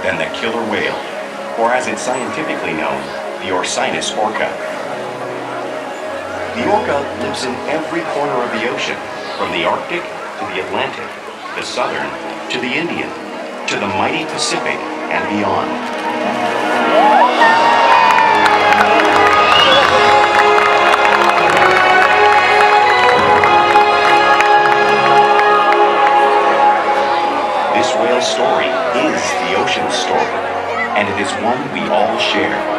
than the killer whale, or as it's scientifically known, the Orcinus orca. The orca lives in every corner of the ocean, from the Arctic to the Atlantic, the Southern to the Indian, to the mighty Pacific and beyond. This whale story is the ocean's story, and it is one we all share.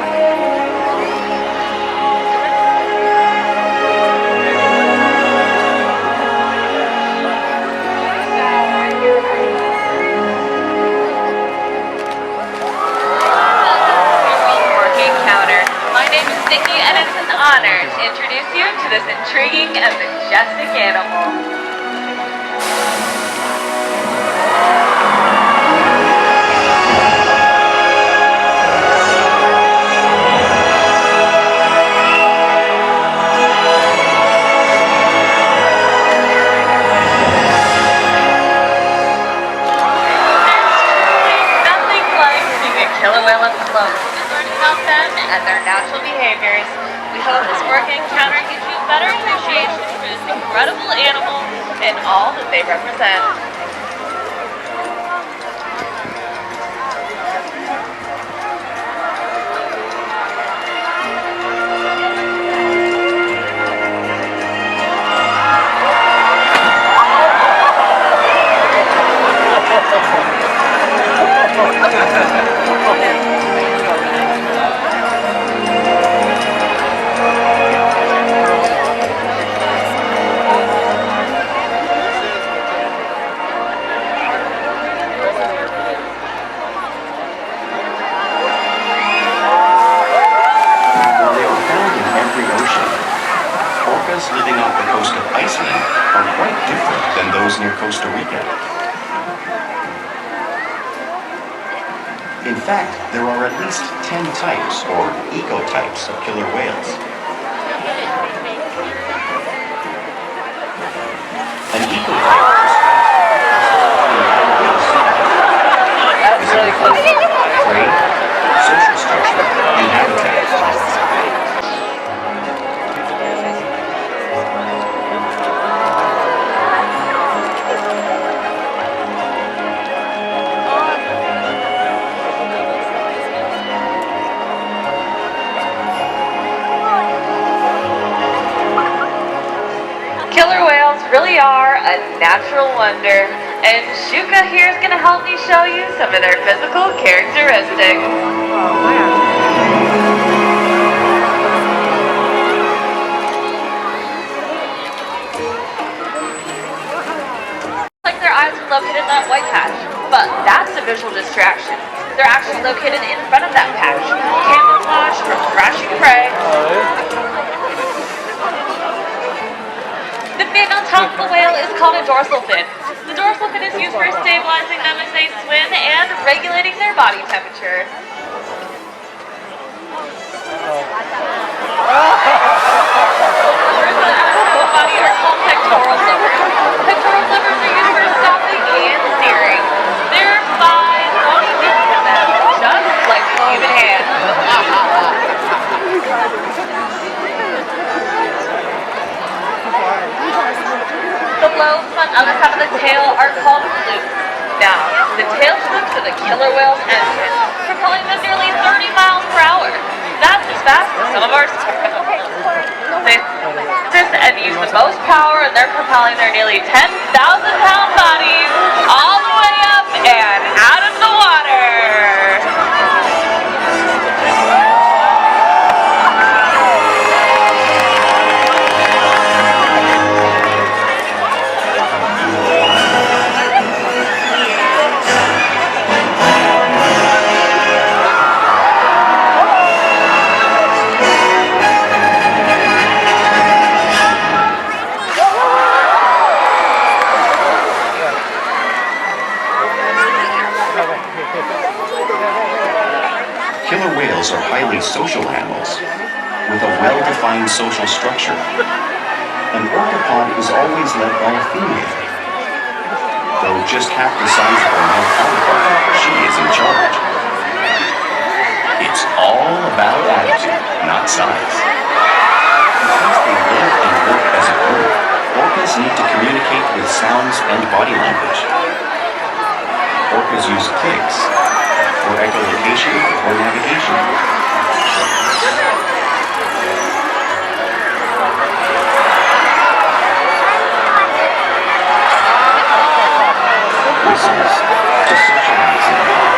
And it's an honor to introduce you to this intriguing and majestic animal. There's nothing like seeing a killer whale up close and learning about them and their natural behaviors. We hope this Orca encounter gives you a better appreciation for this incredible animal and all that they represent. Living off the coast of Iceland are quite different than those near Costa Rica. In fact, there are at least 10 types or ecotypes of killer whales. An ecotype is really close. Trade, social structure, and habitat. Killer whales really are a natural wonder, and Shouka here is going to help me show you some of their physical characteristics. Like their eyes are located in that white patch, but that's a visual distraction. They're actually located in front of that patch, camouflage from thrashing prey. The fin on top of the whale is called a dorsal fin. The dorsal fin is used for stabilizing them as they swim and regulating their body temperature. Livers on the body are called pectoral livers. Pectoral livers are used for stopping and steering. There are 5 bony discs in them, just like the human hand. The lobes on the other side of the tail are called flukes. Now, the tail flukes are the killer whale's engine, propelling them nearly 30 miles per hour. That's as fast as some of our they and use the most power, and they're propelling their nearly 10,000-pound bodies all the way up and out of the water. Killer whales are highly social animals with a well-defined social structure. An orca pod is always led by a female. Though just half the size of her male counterpart, she is in charge. compass for echolocation or navigation. Whistles to socialize in the pod.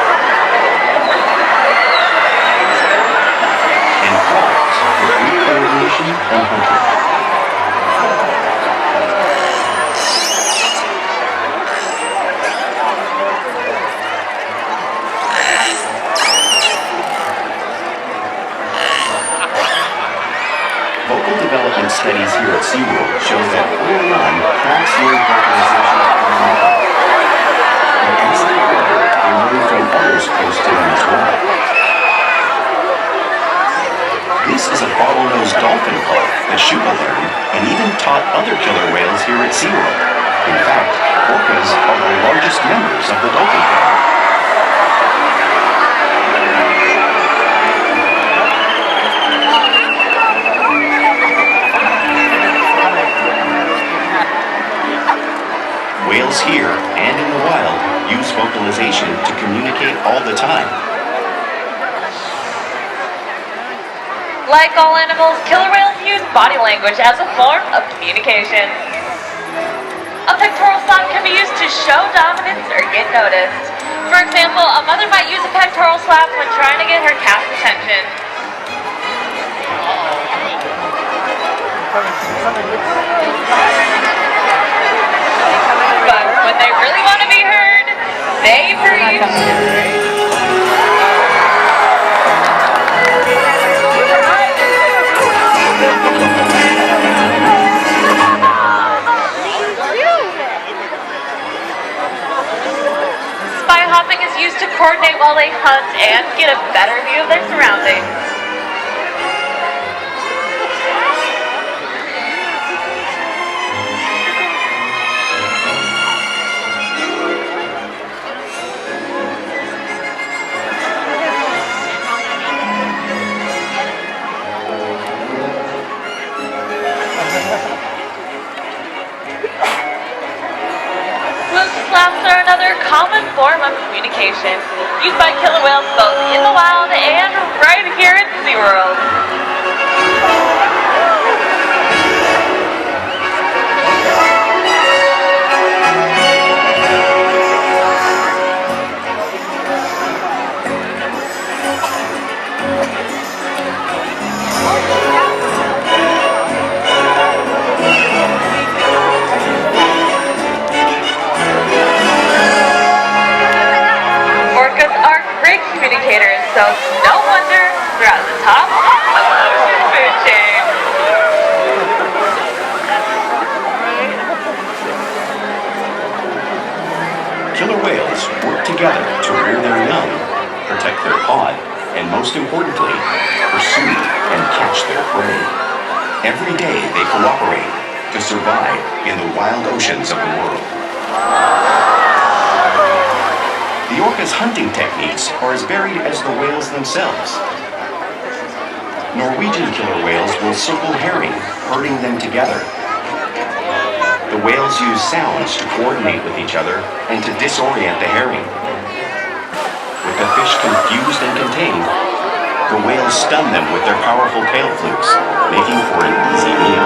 And calls for group coordination and hunting. Vocal development studies here at SeaWorld show that early on, crabs learn vocalization from the mother. And as they grow, they learn from others close to them as well. This is a bottlenose dolphin call that Shouka learned and even taught other killer whales here at SeaWorld. In fact, orcas are the largest members of the dolphin family. Whales here and in the wild use vocalization to communicate all the time. Like all animals, killer whales use body language as a form of communication. A pectoral slap can be used to show dominance or get noticed. For example, a mother might use a pectoral slap when trying to get her calf's attention. But when they really want to be heard, they breathe. Spy hopping is used to coordinate while they hunt and get a better view of their surroundings. Slaps are another common form of communication used by killer whales both in the wild and right here at SeaWorld. Communicators, so no wonder they're at the top of the ocean food chain. Killer whales work together to rear their young, protect their pod, and most importantly, pursue and catch their prey. Every day they cooperate to survive in the wild oceans of the world. The orca's hunting techniques are as varied as the whales themselves. Norwegian killer whales will circle herring, herding them together. The whales use sounds to coordinate with each other and to disorient the herring. With the fish confused and contained, the whales stun them with their powerful tail flukes, making for an easy meal.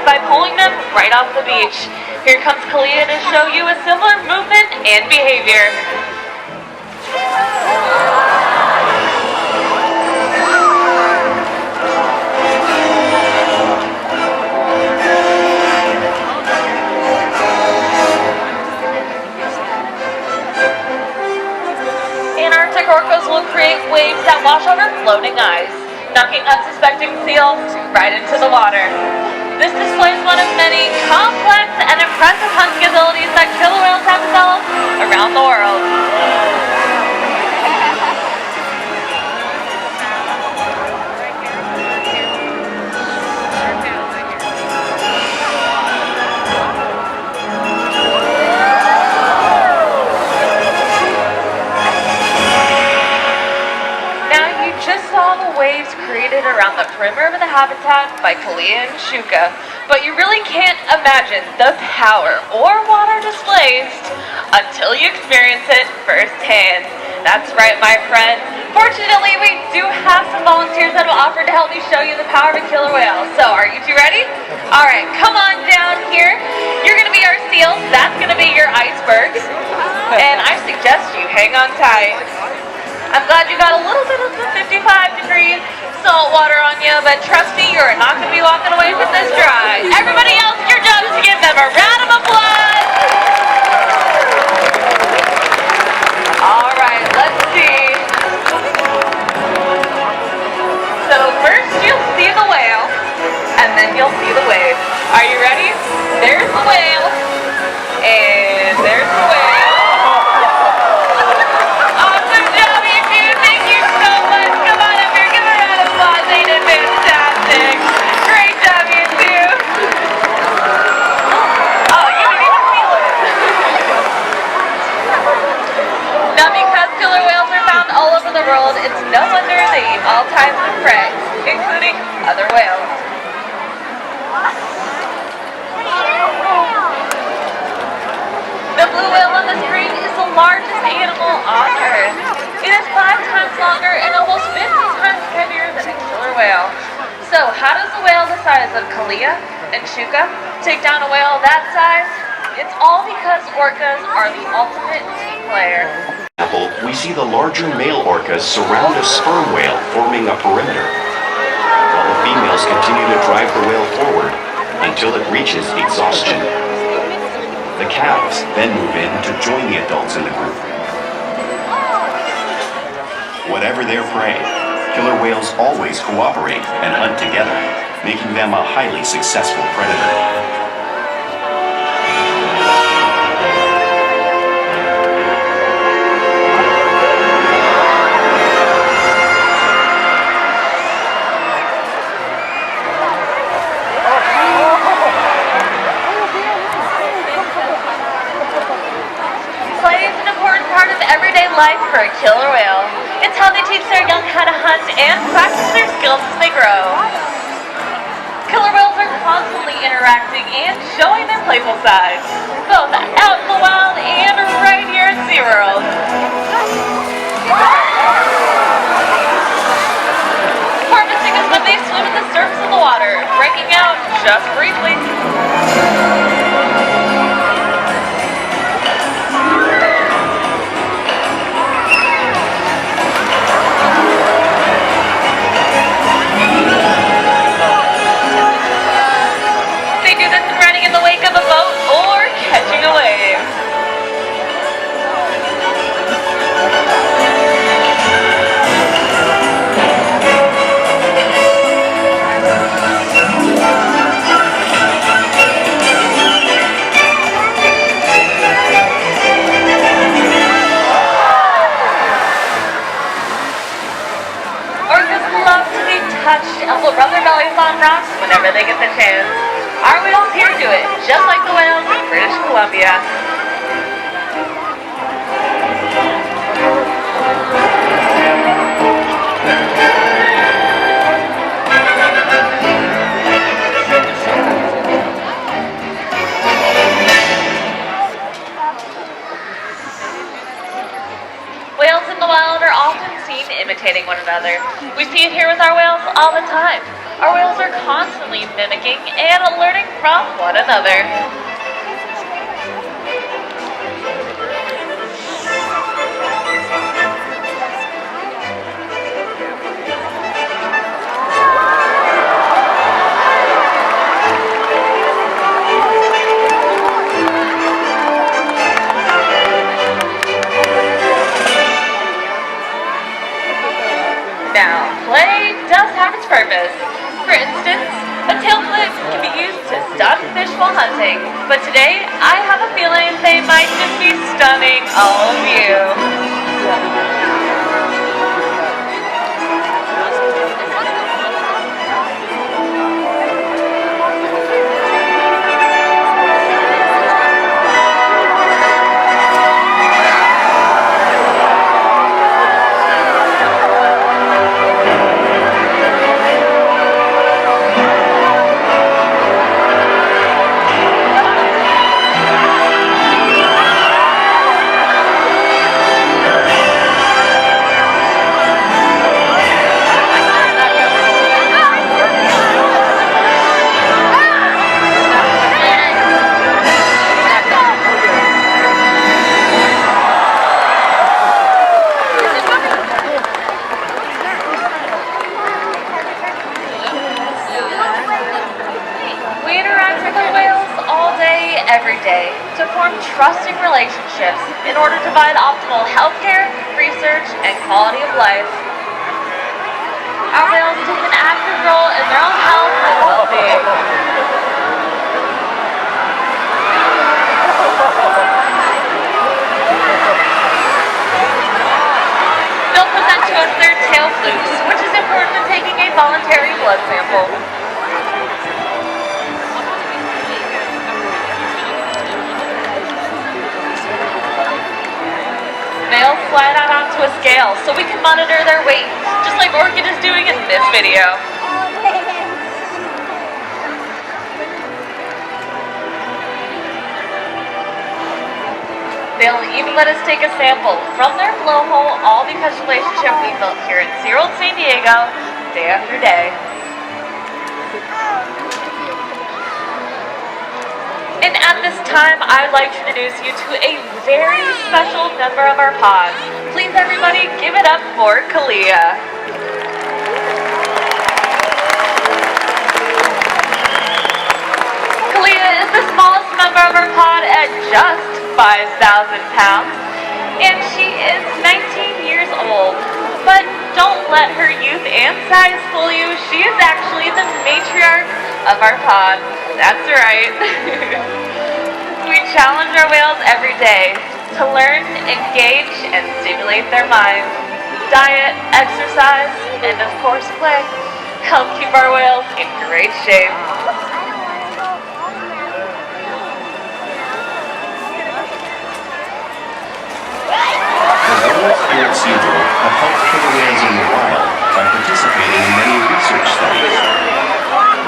By pulling them right off the beach. Here comes Kalia to show you a similar movement and behavior. Antarctic orcas will create waves that wash over floating ice, knocking unsuspecting seals right into the water. This displays one of many complex and impressive hunting abilities that killer whales have developed around the world. Waves created around the perimeter of the habitat by Kalia and Shouka, but you really can't imagine the power or water displaced until you experience it firsthand. That's right, my friend. Fortunately, we do have some volunteers that will offer to help me show you the power of a killer whale. So, are you two ready? All right, come on down here. You're going to be our seals. That's going to be your icebergs. And I suggest you hang on tight. I'm glad you got a little bit of the 55-degree salt water on you, but trust me, you're not going to be walking away from this dry. Everybody else, your job is to give them a round of applause. All right, let's see. So first you'll see the whale, and then you'll see the wave. Are you ready? There's the whale, and there's the wave. Fantastic! Great job, you two! Oh, you didn't even feel it! Now, because killer whales are found all over the world, it's no wonder they eat all types of prey, including other whales. The blue whale on the screen is the largest animal on Earth. It is 5 times longer and almost 50 times heavier than a killer whale. So, how does a whale the size of Kalia and Shouka take down a whale that size? It's all because orcas are the ultimate team player. We see the larger male orcas surround a sperm whale, forming a perimeter, while the females continue to drive the whale forward until it reaches exhaustion. The calves then move in to join the adults in the group. Whatever their prey, killer whales always cooperate and hunt together, making them a highly successful predator. Life for a killer whale. It's how they teach their young how to hunt and practice their skills as they grow. Killer whales are constantly interacting and showing their playful sides, both out in the wild and right here at SeaWorld. Harvesting is when they swim at the surface of the water, breaking out just briefly. And will rub their bellies on rocks whenever they get the chance. Our whales here do it, just like the whales in British Columbia. Whales in the wild are often seen imitating one another. We see it here with our whales all the time. Our whales are constantly mimicking and learning from one another. Now, play does have its purpose. For instance, a tail flip can be used they might just be stunning all of you. Every day to form trusting relationships in order to provide optimal healthcare, research, and quality of life. Our whales take an active role in their own health and well-being. They'll present to us their tail flukes, which is important in taking a voluntary blood sample. Males slide out onto a scale so we can monitor their weight, just like Orca is doing in this video. They'll even let us take a sample from their blowhole, all because of the relationship we built here at SeaWorld San Diego, day after day. And at this time, I'd like to introduce you to a very special member of our pod. Please, everybody, give it up for Kalia. Kalia is the smallest member of our pod at just 5,000 pounds, and she is 19 years old. But don't let her youth and size fool you. She is actually the matriarch of our pod. That's right. We challenge our whales every day to learn, engage, and stimulate their minds. Diet, exercise, and of course play help keep our whales in great shape. The whales here at SeaWorld have helped killer whales in the wild by participating in many research studies.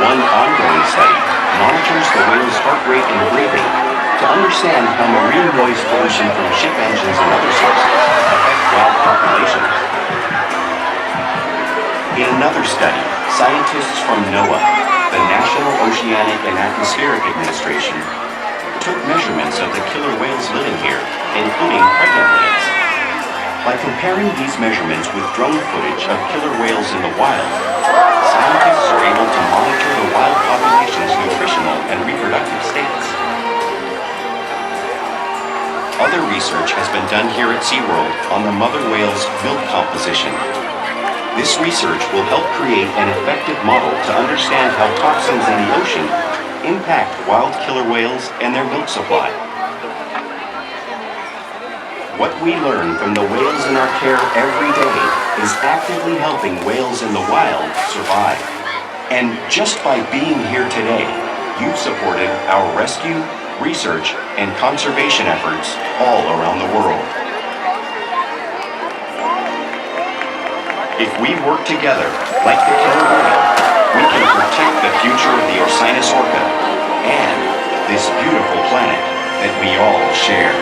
One ongoing study monitors the whale's heart rate and breathing to understand how marine noise pollution from ship engines and other sources affect wild populations. In another study, scientists from NOAA, the National Oceanic and Atmospheric Administration, took measurements of the killer whales living here, including pregnant whales. By comparing these measurements with drone footage of killer whales in the wild, scientists are able to monitor the wild population's nutritional and reproductive states. Other research has been done here at SeaWorld on the mother whale's milk composition. This research will help create an effective model to understand how toxins in the ocean impact wild killer whales and their milk supply. What we learn from the whales in our care every day is actively helping whales in the wild survive. And just by being here today, you've supported our rescue, research, and conservation efforts all around the world. If we work together, like the killer whale, we can protect the future of the Orca and this beautiful planet that we all share.